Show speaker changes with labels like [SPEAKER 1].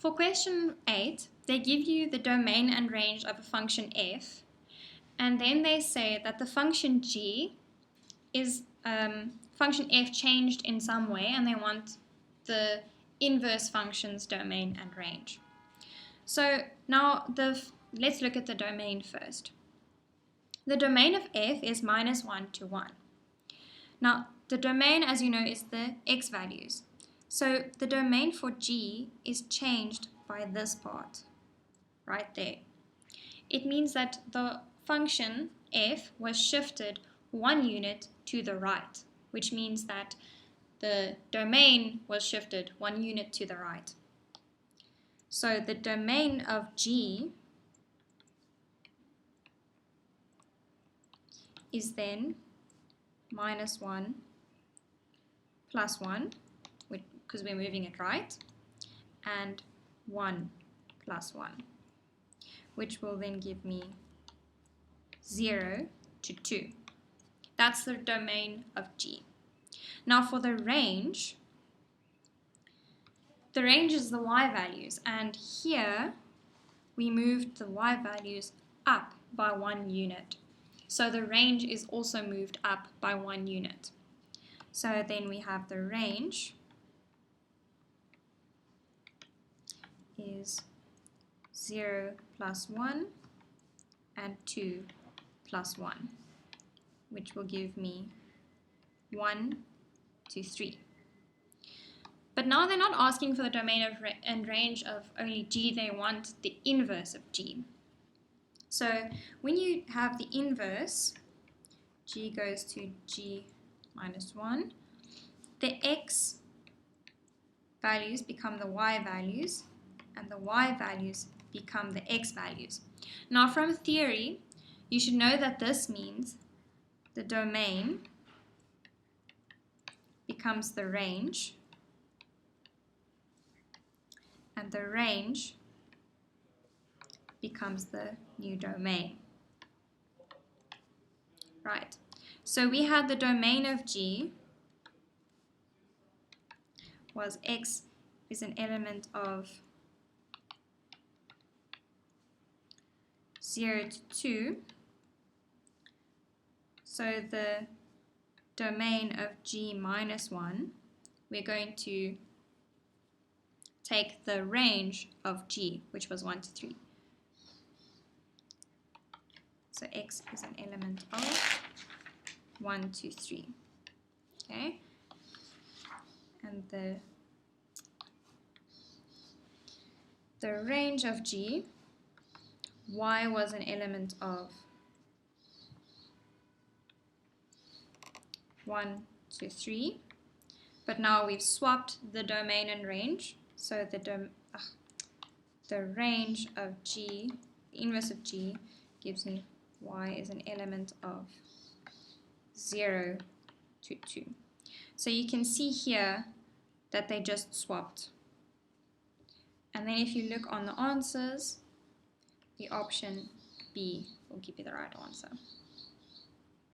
[SPEAKER 1] For question 8, they give you the domain and range of a function f, and then they say that the function g is function f changed in some way, and they want the inverse function's domain and range. So now let's look at the domain first. The domain of f is -1 to 1. Now, the domain, as you know, is the x values. So the domain for g is changed by this part, right there. It means that the function f was shifted 1 unit to the right, which means that the domain was shifted 1 unit to the right. So the domain of g is then -1 plus 1, because we're moving it right, and 1 plus 1, which will then give me 0 to 2. That's the domain of g. Now for the range is the y values, and here we moved the y values up by 1 unit. So the range is also moved up by 1 unit. So then we have the range is 0 plus 1 and 2 plus 1, which will give me 1 to 3. But now they're not asking for the domain and range of only g, they want the inverse of g. So when you have the inverse, g goes to g minus 1, the x values become the y values, and the y values become the x values. Now from theory, you should know that this means the domain becomes the range, and the range becomes the new domain. Right, so we had the domain of g was x is an element of 0 to 2. So the domain of g minus 1, we're going to take the range of g, which was 1 to 3. So x is an element of 1 to 3. Okay? And the range of g, y was an element of 1 to 3. But now we've swapped the domain and range. So the range of g, the inverse of g, gives me y is an element of 0 to 2. So you can see here that they just swapped. And then if you look on the answers, the option B will give you the right answer.